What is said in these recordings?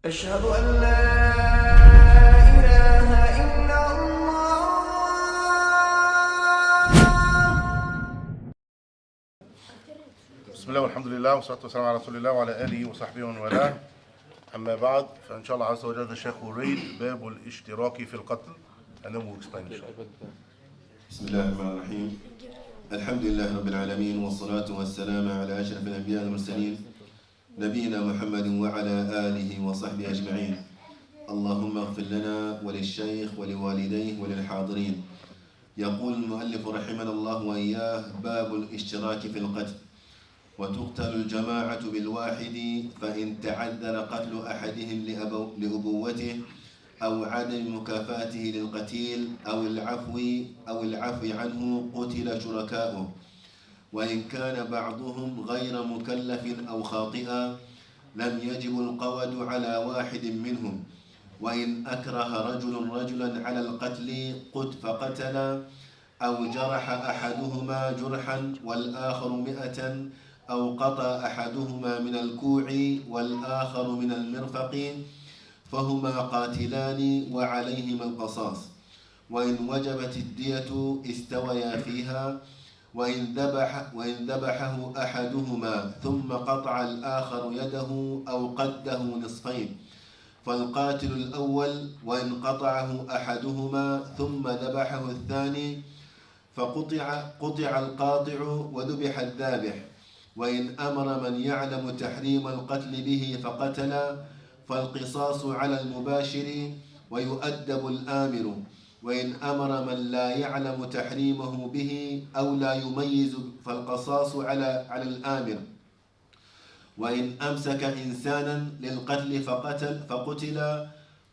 أشهد أن لا إله إلا الله. بسم الله والحمد لله والصلاة والسلام على رسول الله وعلى آله وصحبه ومن والاه. أما بعد فإن شاء الله عز وجل الشيخ will read باب الاشتراك في القتل and then we'll explain it. بسم الله الرحمن الرحيم. الحمد لله رب العالمين والصلاة والسلام على أشرف الأنبياء والمرسلين نبينا محمد وعلى آله وصحبه أجمعين. اللهم اغفر لنا وللشيخ ولوالديه وللحاضرين. يقول المؤلف رحمنا الله وإياه: باب الاشتراك في القتل. وتقتل الجماعة بالواحد فإن تعذر قتل أحدهم لأبوته أو عدم مكافاته للقتيل أو العفو عنه قتل شركاؤه. وإن كان بعضهم غير مكلف أو خاطئا لم يجب القود على واحد منهم. وإن أكره رجل رجلا على القتل فقتل أو جرح أحدهما جرحا والآخر 100 أو قطع أحدهما من الكوع والآخر من المرفق فهما قاتلان وعليهما القصاص. وإن وجبت الدية استويا فيها. وإن ذبحه أحدهما ثم قطع الآخر يده أو قده نصفين فالقاتل الأول. وإن قطعه أحدهما ثم ذبحه الثاني فقطع القاطع وذبح الذابح. وإن أمر من يعلم تحريم القتل به فقتل فالقصاص على المباشر ويؤدب الآمر. وإن أمر من لا يعلم تحريمه به أو لا يميز فالقصاص على الآمر. وإن أمسك إنسانا للقتل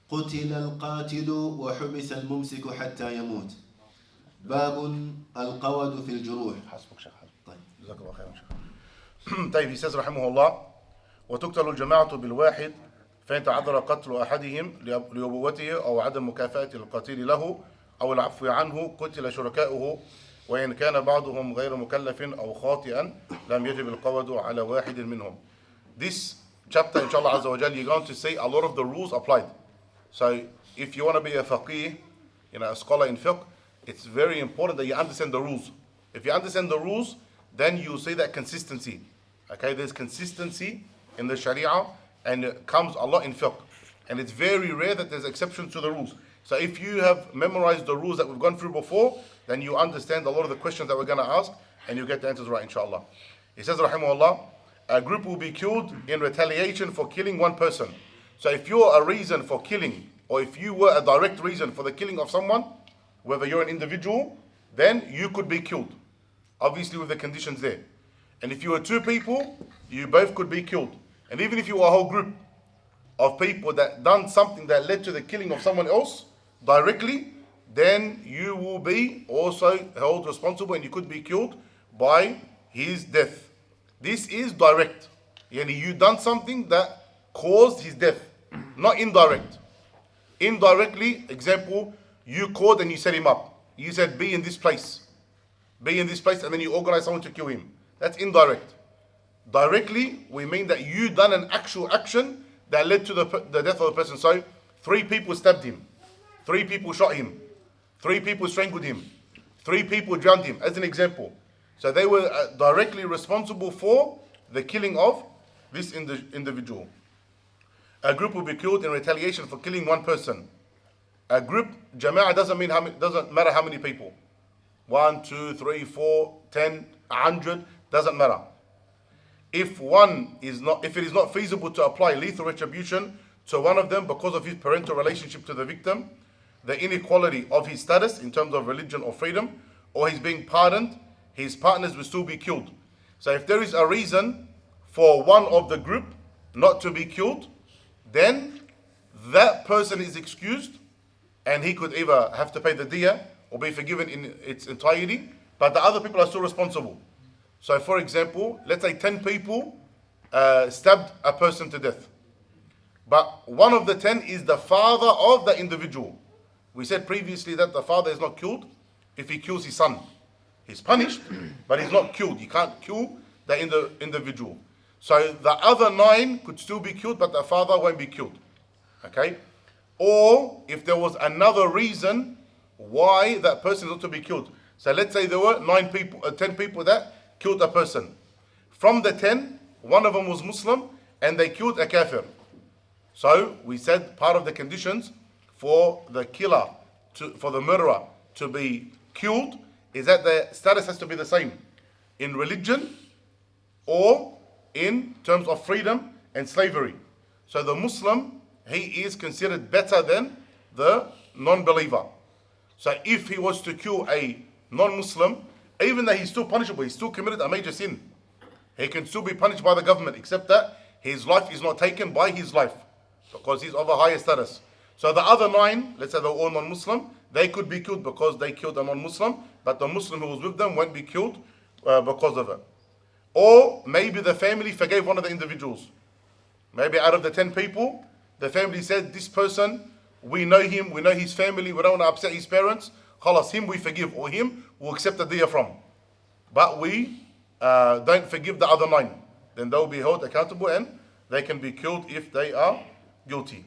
قتل القاتل وحبس الممسك حتى يموت. باب القود في الجروح. حسبك شيخ. طيب جزاك الله خيرا شيخ. طيب he says رحمه الله: وتقتل الجماعة بالواحد فإن تعذر قتل أحدهم لأبوته أو عدم مكافأة القتيل له أو العفو عنه قتل شركاؤه. وإن كان بعضهم غير مكلف أو خاطئا لم يجب القود على واحد منهم. This chapter, inshallah Azza wa Jal, you're going to see a lot of the rules applied. So if you want to be a faqih, a scholar in fiqh, it's very important that you understand the rules. If you understand the rules, then you see that consistency. Okay, there's consistency in the Shariah, and it comes a lot in fiqh. And it's very rare that there's exceptions to the rules. So if you have memorized the rules that we've gone through before, then you understand a lot of the questions that we're going to ask, and you get the answers right, inshallah. He says, rahimahullah, a group will be killed in retaliation for killing one person. So if you're a reason for killing, or if you were a direct reason for the killing of someone, whether you're an individual, then you could be killed. Obviously with the conditions there. And if you were two people, you both could be killed. And even if you were a whole group of people that done something that led to the killing of someone else directly, then you will be also held responsible and you could be killed by his death. This is direct. You done something that caused his death, not indirect. Indirectly, example, you called and you set him up. You said, be in this place. Be in this place, and then you organize someone to kill him. That's indirect. Directly, we mean that you done an actual action that led to the death of the person. So, 3 people stabbed him. 3 people shot him. 3 people strangled him. 3 people drowned him, as an example. So they were directly responsible for the killing of this individual. A group will be killed in retaliation for killing one person. A group, jama'ah, doesn't matter how many people. 1, 2, 3, 4, 10, 100, doesn't matter. If it is not feasible to apply lethal retribution to one of them because of his parental relationship to the victim, the inequality of his status in terms of religion or freedom, or his being pardoned, his partners will still be killed. So if there is a reason for one of the group not to be killed, then that person is excused and he could either have to pay the diyah or be forgiven in its entirety, but the other people are still responsible. So for example, let's say 10 people stabbed a person to death. But one of the 10 is the father of the individual. We said previously that the father is not killed if he kills his son. He's punished, but he's not killed. You can't kill the individual. So the other 9 could still be killed, but the father won't be killed. Okay? Or if there was another reason why that person is not to be killed. So let's say there were 10 people that killed a person. From the 10, one of them was Muslim and they killed a kafir. So we said part of the conditions for the killer, for the murderer to be killed is that the status has to be the same in religion or in terms of freedom and slavery. So the Muslim, he is considered better than the non-believer. So if he was to kill a non-Muslim, even though he's still punishable, he's still committed a major sin. He can still be punished by the government, except that his life is not taken by his life because he's of a higher status. So the other 9, let's say they're all non-Muslim, they could be killed because they killed a non-Muslim, but the Muslim who was with them won't be killed because of it. Or maybe the family forgave one of the individuals. Maybe out of the 10 people, the family said, this person, we know him, we know his family, we don't want to upset his parents. Khalas, him we forgive, or him we'll accept the diyah from. But we don't forgive the other 9. Then they'll be held accountable and they can be killed if they are guilty.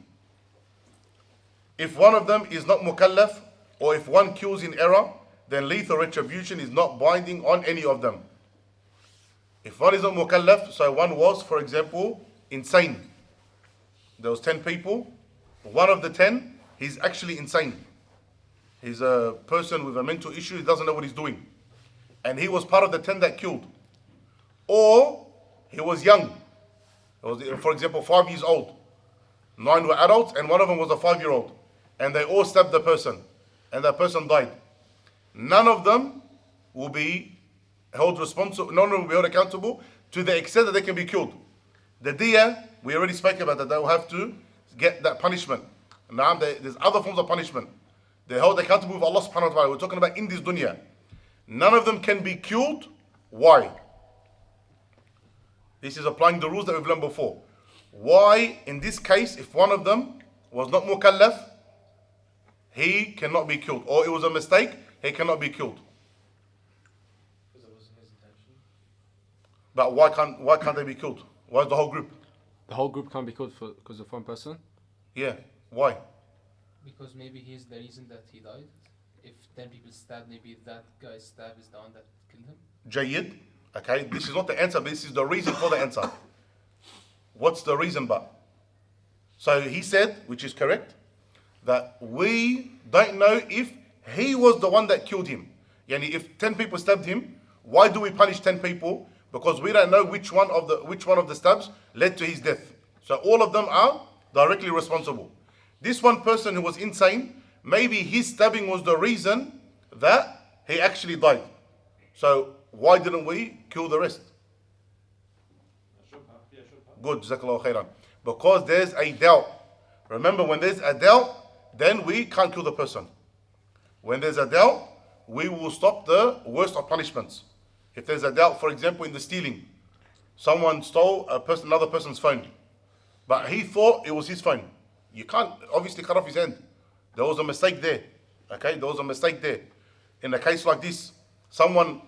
If one of them is not mukallaf, or if one kills in error, then lethal retribution is not binding on any of them. If one is not mukallaf, so one was, for example, insane. There was 10 people. One of the 10, he's actually insane. He's a person with a mental issue, he doesn't know what he's doing. And he was part of the 10 that killed. Or he was young. He was, for example, 5 years old. 9 were adults and one of them was a 5-year-old. And they all stabbed the person. And that person died. None of them will be held responsible, none of them will be held accountable to the extent that they can be killed. The diyah, we already spoke about that, they will have to get that punishment. Now, there's other forms of punishment. They're held accountable with Allah subhanahu wa ta'ala. We're talking about in this dunya. None of them can be killed. Why? This is applying the rules that we've learned before. Why, in this case, if one of them was not mukallaf, he cannot be killed. Or it was a mistake, he cannot be killed. Because it wasn't his intention. But why can't they be killed? Why is the whole group? The whole group can't be killed because of one person? Yeah, why? Because maybe he's the reason that he died. If 10 people stabbed, maybe that guy's stab is the one that killed him. Jayyid. Okay, this is not the answer, but this is the reason for the answer. What's the reason but? So he said, which is correct, that we don't know if he was the one that killed him. Yani if 10 people stabbed him, why do we punish 10 people? Because we don't know which one of the stabs led to his death. So all of them are directly responsible. This one person who was insane, maybe his stabbing was the reason that he actually died. So why didn't we kill the rest? Good, Jazakallah khairan. Because there's a doubt. Remember, when there's a doubt, then we can't kill the person. When there's a doubt, we will stop the worst of punishments. If there's a doubt, for example, in the stealing, someone stole another person's phone, but he thought it was his phone. You can't obviously cut off his hand. There was a mistake there. Okay, there was a mistake there. In a case like this, someone,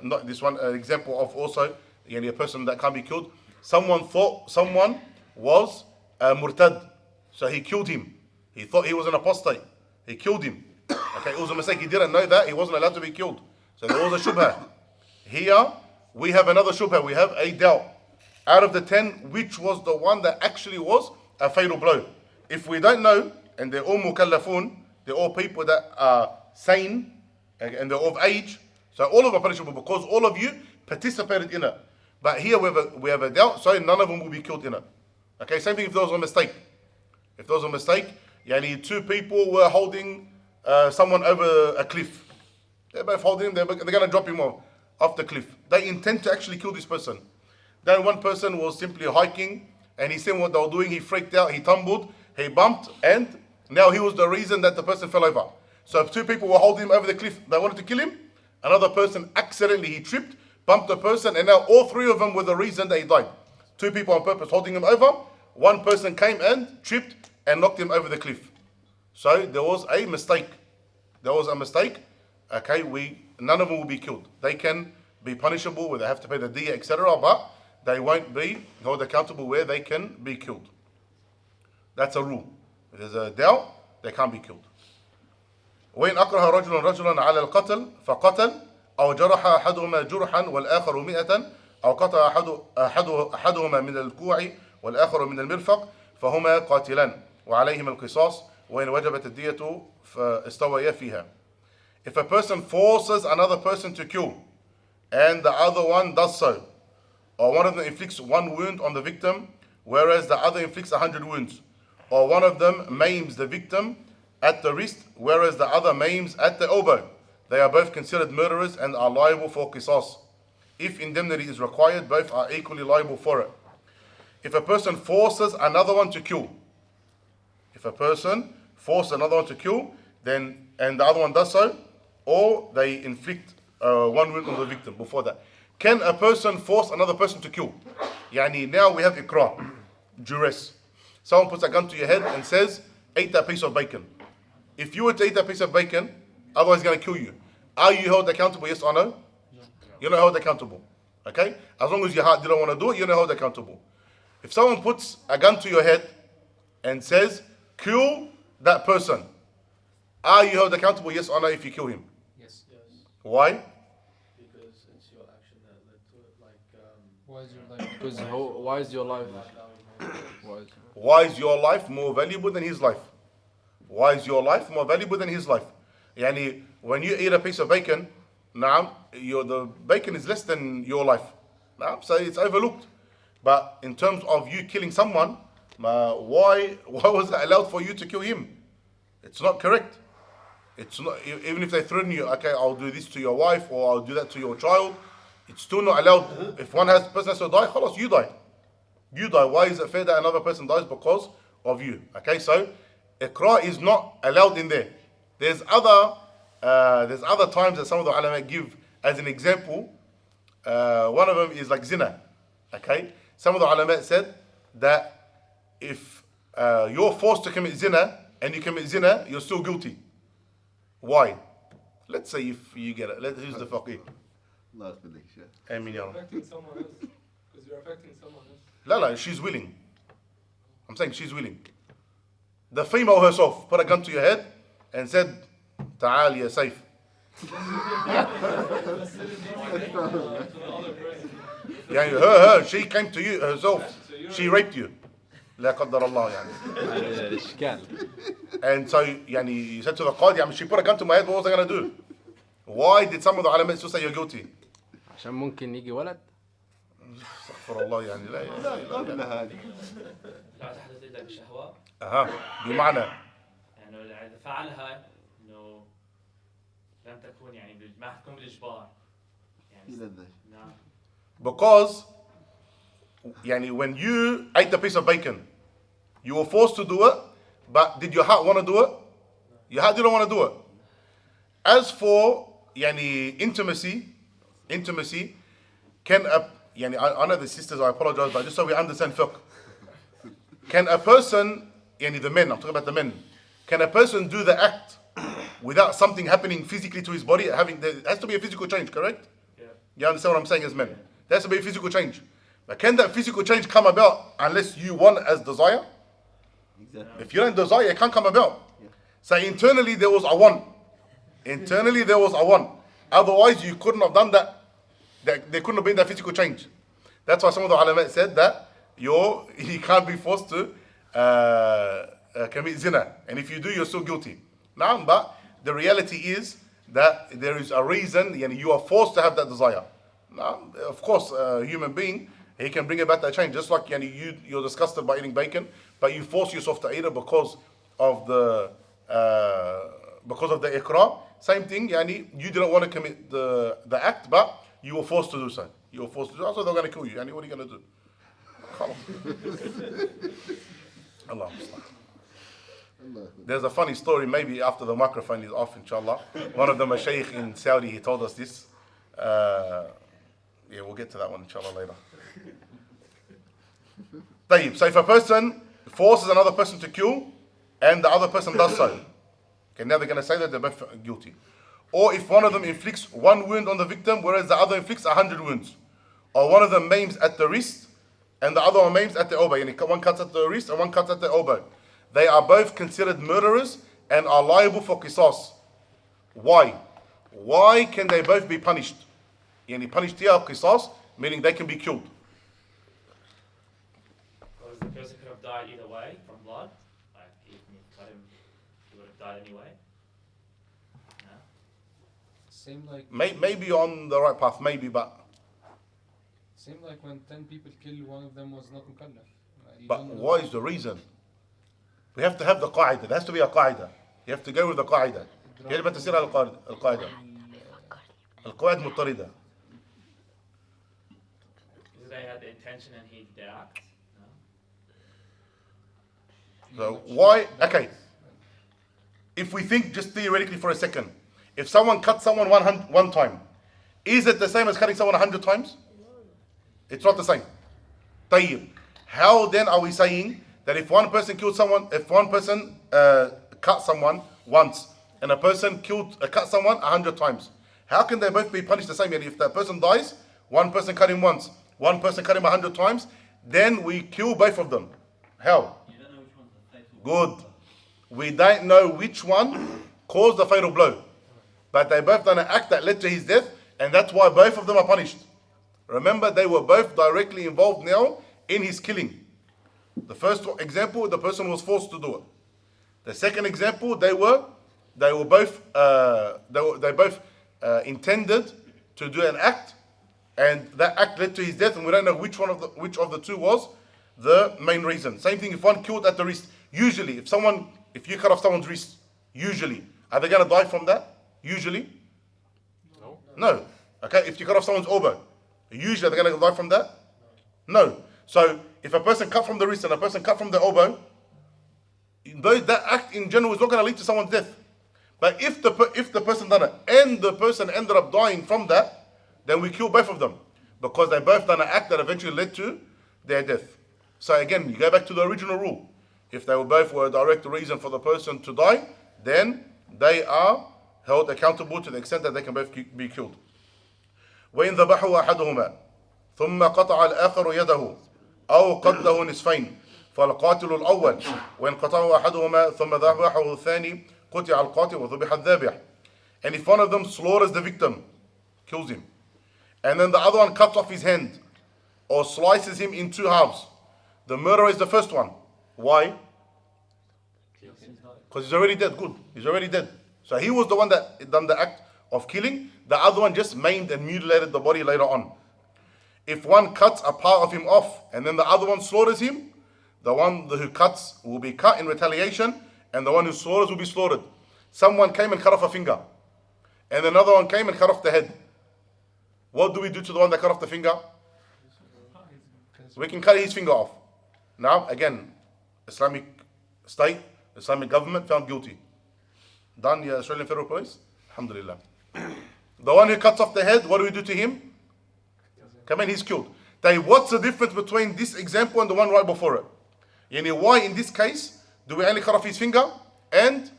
not this one, example of also a person that can't be killed. Someone thought someone was murtad, so he killed him. He thought he was an apostate. He killed him. Okay, it was a mistake. He didn't know that. He wasn't allowed to be killed. So there was a shubha. Here, we have another shubha. We have a doubt. Out of the 10, which was the one that actually was a fatal blow? If we don't know, and they're all mukallafun, they're all people that are sane, and they're of age, so all of them are punishable because all of you participated in it. But here we have a doubt, so none of them will be killed in it. Okay, same thing if there was a mistake. If there was a mistake, yani 2 people were holding someone over a cliff. They're both holding him, they're going to drop him off the cliff. They intend to actually kill this person. Then one person was simply hiking, and he seen what they were doing, he freaked out, he tumbled, he bumped, and now he was the reason that the person fell over. So if 2 people were holding him over the cliff, they wanted to kill him. Another person accidentally, he tripped, bumped the person, and now all 3 of them were the reason that he died. 2 people on purpose holding him over, 1 person came and tripped and knocked him over the cliff. So there was a mistake. There was a mistake. Okay, none of them will be killed. They can be punishable where they have to pay the diyah, etc., but they won't be held accountable where they can be killed. That's a rule. If there's a doubt, they can't be killed. وإن أكره رجل رجلا على القتل فقتل أو جرح أحدهما جرحا والآخر 100 أو قطع أحدهما من الكوع والآخر من المرفق فهما قاتلان وعليهما القصاص وإن وجبت الدية فاستويا فيها. If a person forces another person to kill and the other one does so, or one of them inflicts one wound on the victim whereas the other inflicts 100 wounds, or one of them maims the victim at the wrist whereas the other maims at the elbow, they are both considered murderers and are liable for qisas. If indemnity is required, both are equally liable for it. If a person forces another one to kill, then and the other one does so, or they inflict one wound on the victim before that. Can a person force another person to kill? Yani now we have ikrah, duress. Someone puts a gun to your head and says, eat that piece of bacon. If you were to eat that piece of bacon, otherwise he's going to kill you. Are you held accountable, yes or no? You're not held accountable. Okay? As long as your heart didn't want to do it, you're not held accountable. If someone puts a gun to your head and says, kill that person, are you held accountable, yes or no, if you kill him? Yes. Why? Because it's your action that led to it. Why is your life? Because why is your life? Why is your life more valuable than his life? Why is your life more valuable than his life? Yani, when you eat a piece of bacon, the bacon is less than your life. So it's overlooked. But in terms of you killing someone, why was it allowed for you to kill him? It's not correct. It's not, even if they threaten you, okay, I'll do this to your wife or I'll do that to your child, it's still not allowed. If one person has to die, khalas, you die. You die. Why is it fair that another person dies because of you? Okay, so iqra is not allowed in there. There's other times that some of the ulama give as an example. One of them is like zina. Okay, some of the ulama said that if you're forced to commit zina and you commit zina, you're still guilty. Why? Let's say if you get it. Who's the faqih? Last belief, yeah. Amin ya Rabb. affecting someone else. Because you're affecting someone else. La, she's willing. I'm saying she's willing. The female herself put a gun to your head and said, Ta'al ya safe. Yeah, she came to you herself. She raped you. لا قدر الله يعني. الاشكال. And so you said to the qadi, she put a gun to my head, what was I going to do? Why did some of the ulama still say you're guilty? عشان ممكن يجي ولد. استغفر الله يعني لا قبل هذه لا تحدث إلا بشهوة. بمعنى يعني إذا فعلها إنه لم تكون يعني ما تكون بالإجبار. في لذة. نعم. because when you ate a piece of bacon, you were forced to do it, but did your heart want to do it? Your heart didn't want to do it. As for intimacy, can I know the sisters, I apologize, but just so we understand fiqh. Can a person, the men, I'm talking about the men, can a person do the act without something happening physically to his body? There has to be a physical change, correct? Yeah. You understand what I'm saying as men? There has to be a physical change. But can that physical change come about unless you want as desire? Exactly. If you don't desire, it can't come about. So internally there was a want. Otherwise you couldn't have done that. There couldn't have been that physical change. That's why some of the ulama said that he can't be forced to commit zina. And if you do, you're still guilty. Now, but the reality is that there is a reason, you are forced to have that desire. Now, of course, a human being, he can bring about that change. Just like you're disgusted by eating bacon, but you force yourself to eat it because of the iqra. Same thing, you didn't want to commit the act, but you were forced to do so. So they're going to kill you. What are you going to do? Allah. There's a funny story, maybe after the microphone is off, inshallah. One of the mashaykh in Saudi, he told us this. We'll get to that one, inshallah, later. طيب, so if a person forces another person to kill, and the other person does so, okay, now they're going to say that they're both guilty. Or if one of them inflicts one wound on the victim, whereas the other inflicts 100 wounds. Or one of them maims at the wrist, and the other one maims at the elbow. One cuts at the wrist and one cuts at the elbow. they are both considered murderers and are liable for qisas. Why? Why can they both be punished? Yani punished here qisas, meaning they can be killed. Because the person could have died either way from blood. Like, if you cut him, he would have died anyway. No? Same like Maybe on the right path, maybe, but when 10 people kill, one of them was not mukallaf. You But don't know. what is the reason? We have to have the qaida. There has to be a qaida. You have to go with the qaida. يجب أن تسير على القاعدة. القواعد مضطردة. Because they had the intention and he did the act. No? So why? Okay. If we think just theoretically for a second, if someone cuts someone one time, is it the same as cutting someone 100 times? It's not the same. طيب. How then are we saying that if one person killed someone, if one person cut someone once, and a person cut someone 100 times, how can they both be punished the same? And if that person dies, one person cut him once, one person cut him 100 times, then we kill both of them. How? You don't know which one's the fatal. Good. We don't know which one caused the fatal blow, but they both done an act that led to his death, and that's why both of them are punished. Remember, they were both directly involved now in his killing. The first example, the person was forced to do it. The second example, they both intended to do an act, and that act led to his death, and we don't know which of the two was the main reason. Same thing if one killed at the wrist. Usually, if you cut off someone's wrist, usually, are they going to die from that? Usually? No. Okay, if you cut off someone's elbow, usually are they going to die from that? No. So, if a person cut from the wrist and a person cut from the elbow, that act in general is not going to lead to someone's death. But if the person done it and the person ended up dying from that, then we kill both of them, because they both done an act that eventually led to their death. So again, you go back to the original rule. If they both were a direct reason for the person to die, then they are held accountable to the extent that they can both be killed. وإن ذبحه أحدهما ثم قطع الآخر يده أو قده نصفين فالقاتل الأول وإن قطعه أحدهما ثم ذبحه الثاني قطع القاتل وذبح الذابح. And if one of them slaughters the victim, kills him, and then the other one cuts off his hand or slices him in two halves, the murderer is the first one. Why? Because he's already dead. Good. He's already dead. So he was the one that done the act of killing. The other one just maimed and mutilated the body later on. If one cuts a part of him off and then the other one slaughters him, the one who cuts will be cut in retaliation, and the one who slaughters will be slaughtered. Someone came and cut off a finger, and another one came and cut off the head. What do we do to the one that cut off the finger? We can cut his finger off. Now, again, Islamic state, Islamic government found guilty. Done, yeah, Australian Federal Police? Alhamdulillah. The one who cuts off the head, what do we do to him? Come in, he's killed. What's the difference between this example and the one right before it? Yani, why in this case do we only cut off his finger, and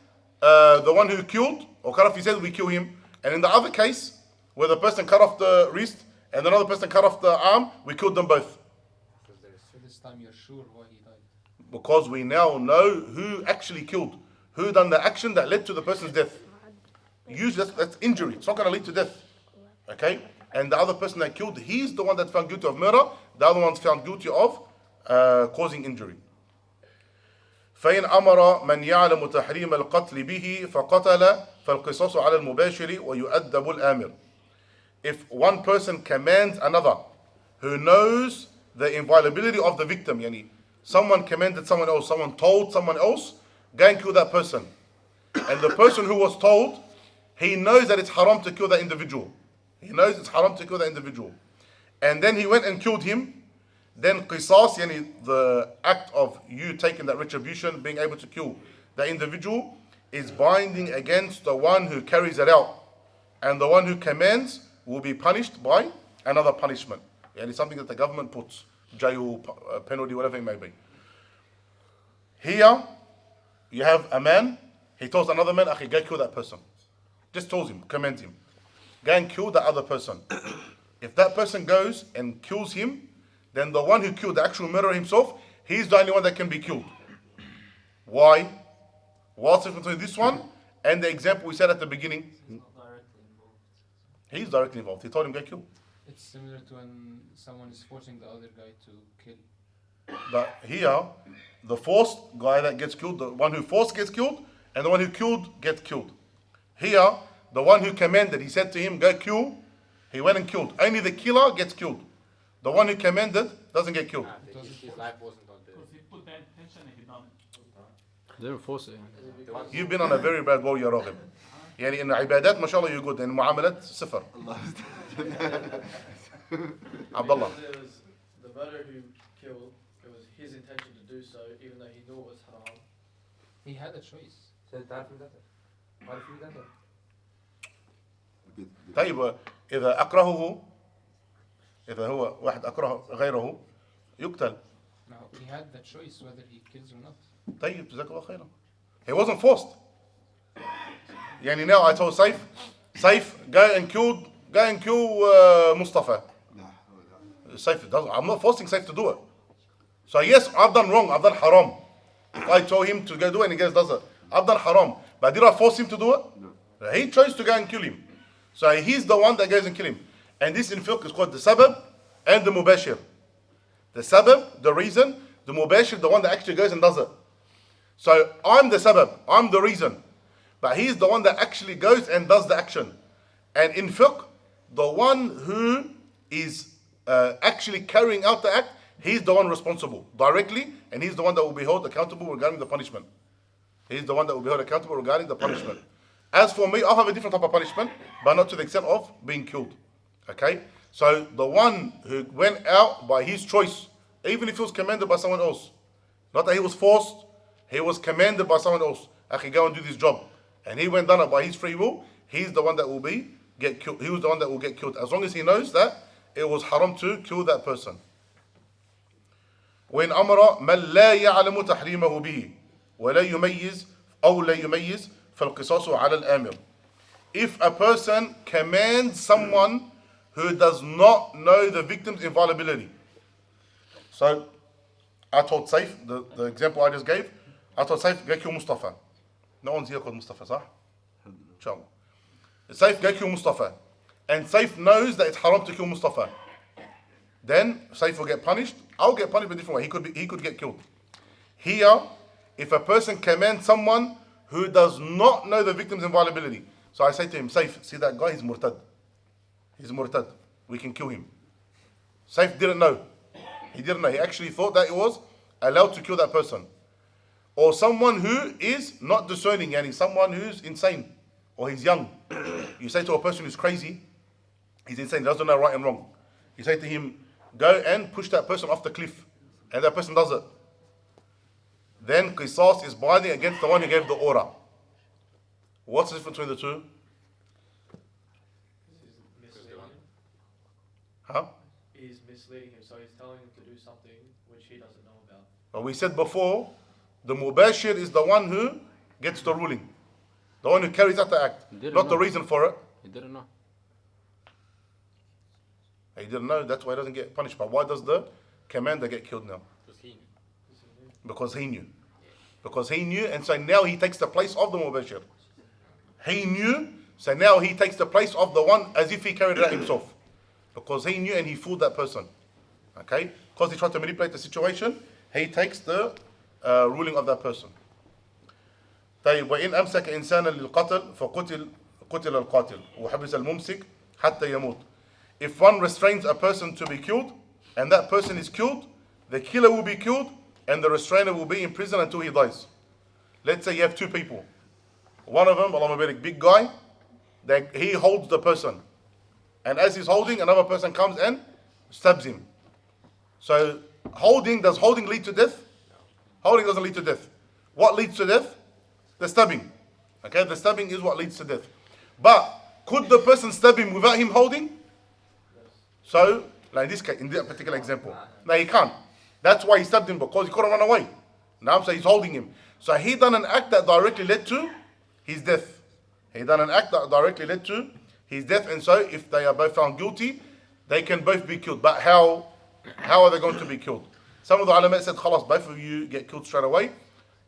the one who killed or cut off his head, we kill him? And in the other case, where the person cut off the wrist and another person cut off the arm, we killed them both. So this time you're sure why he died. Because we now know who actually killed, who done the action that led to the person's death. Usually that's injury. It's not going to lead to death. Okay? And the other person that killed, he's the one that's found guilty of murder. The other one's found guilty of causing injury. فإن أمر من يعلم تحريم القتل به فقتل فالقصاص على المباشر ويؤدب الآمر. If one person commands another who knows the inviolability of the victim, yani someone commanded someone else, someone told someone else, go and kill that person. And the person who was told, he knows that it's haram to kill that individual. He knows it's haram to kill that individual. And then he went and killed him. Then qisas, yani the act of you taking that retribution, being able to kill the individual, is binding against the one who carries it out. And the one who commands will be punished by another punishment. Yani something that the government puts, jail, penalty, whatever it may be. Here, you have a man, he tells another man, go kill that person. Just tells him, commands him. Go and kill the other person. If that person goes and kills him, then the one who killed the actual murderer himself, he's the only one that can be killed. Why? What's the difference between this one and the example we said at the beginning? He's directly involved. He told him, get killed. It's similar to when someone is forcing the other guy to kill. But here, the forced guy that gets killed, the one who forced gets killed, and the one who killed gets killed. Here, the one who commanded, he said to him, go kill, he went and killed. Only the killer gets killed. The one who commanded doesn't get killed. His life wasn't on Because he put that intention and he done it. They didn't force it. You've been on a very bad road, Ya Raghib. يعني in عبادات ما شاء الله you're good, in معاملات صفر. Abdullah. It was the brother who killed, it was his intention to do so, even though he knew it was haram. He had a choice. طيب إذا أكرهه إذا هو واحد أكره غيره يقتل. Now he had the choice whether he kills or not. طيب جزاك الله خيرا. He wasn't forced. يعني now I told Saif, go and kill Mustafa. Saif doesn't. I'm not forcing Saif to do it. So yes, I've done wrong. I've done haram. If I told him to go do it and he goes does it, I've done haram. But did I force him to do it? No. He chose to go and kill him. So he's the one that goes and kill him. And this in fiqh is called the sabab and the mubashir. The sabab, the reason, the mubashir, the one that actually goes and does it. So I'm the sabab, I'm the reason. But he's the one that actually goes and does the action. And in fiqh, the one who is actually carrying out the act, he's the one responsible directly, and he's the one that will be held accountable regarding the punishment. He's the one that will be held accountable regarding the punishment. As for me, I'll have a different type of punishment, but not to the extent of being killed. Okay? So the one who went out by his choice, even if he was commanded by someone else, not that he was forced, he was commanded by someone else. Akhi, go and do this job. And he went done it by his free will, he's the one that will get killed. He was the one that will get killed, as long as he knows that it was haram to kill that person. وإن أمر من لا يعلم تحريمه به ولا يميز أو لا يميز فالقصاص على الآمر. If a person commands someone who does not know the victim's inviolability. So, I told Saif, the example I just gave, I told Saif, go kill Mustafa. No one's here called Mustafa, صح? Inshallah. Saif, go kill Mustafa. And Saif knows that it's haram to kill Mustafa. Then Saif will get punished. I'll get punished in a different way. He could get killed. Here, if a person commands someone who does not know the victim's inviolability, so I say to him, Saif, see that guy, he's murtad. He's murtad. We can kill him. Saif didn't know. He didn't know. He actually thought that it was allowed to kill that person. Or someone who is not discerning, yani someone who's insane, or he's young. You say to a person who's crazy, he's insane, he doesn't know right and wrong. You say to him, go and push that person off the cliff, and that person does it. Then qisas is binding against the one who gave the order. What's the difference between the two? He's misleading him. Huh? He's misleading him, so he's telling him to do something which he doesn't know about. But we said before, the mubashir is the one who gets the ruling. The one who carries out the act, not the reason for it. He didn't know. He didn't know, that's why he doesn't get punished. But why does the commander get killed now? Because he knew. Because he knew, and so now he takes the place of the mubashir. He knew, so now he takes the place of the one as if he carried it out himself. Because he knew and he fooled that person. Okay? Because he tried to manipulate the situation, he takes the ruling of that person. طيب وإن أمسك إنسانا للقتل فقتل القاتل وحبس الممسك حتى يموت. If one restrains a person to be killed and that person is killed, the killer will be killed and the restrainer will be in prison until he dies. Let's say you have two people. One of them, Allah Mabarak, big guy, he holds the person. And as he's holding, another person comes and stabs him. So does holding lead to death? Holding doesn't lead to death. What leads to death? The stabbing. Okay, the stabbing is what leads to death. But could the person stab him without him holding? So, like in this case, in that particular example, no, he can't. That's why he stabbed him, because he couldn't run away. Now, so he's holding him. So he done an act that directly led to his death. He done an act that directly led to his death, and so if they are both found guilty, they can both be killed. But how are they going to be killed? Some of the ulama said, khalas, both of you get killed straight away.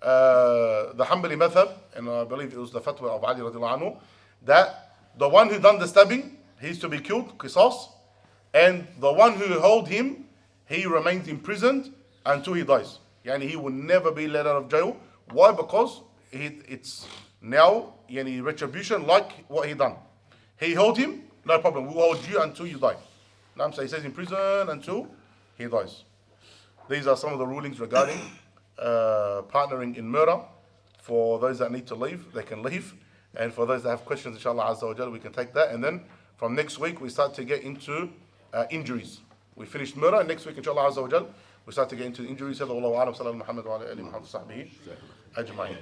the Hanbali madhab, and I believe it was the fatwa of Ali radiallahu anhu, that the one who done the stabbing, he's to be killed, qisas, and the one who held him, he remains imprisoned until he dies. Yani he will never be let out of jail. Why? Because it's now retribution like what he done. He held him, no problem, we'll hold you until you die. So he says in prison until he dies. These are some of the rulings regarding partnering in murder. For those that need to leave, they can leave. And for those that have questions, inshallah azza wa jalla, we can take that. And then from next week, we start to get into injuries. We finished murder, and next week, inshallah azza wa jalla, we start to get into injuries. Sallallahu alayhi wa sallam, Muhammad wa ala alihi wa sahbihi ajma'in.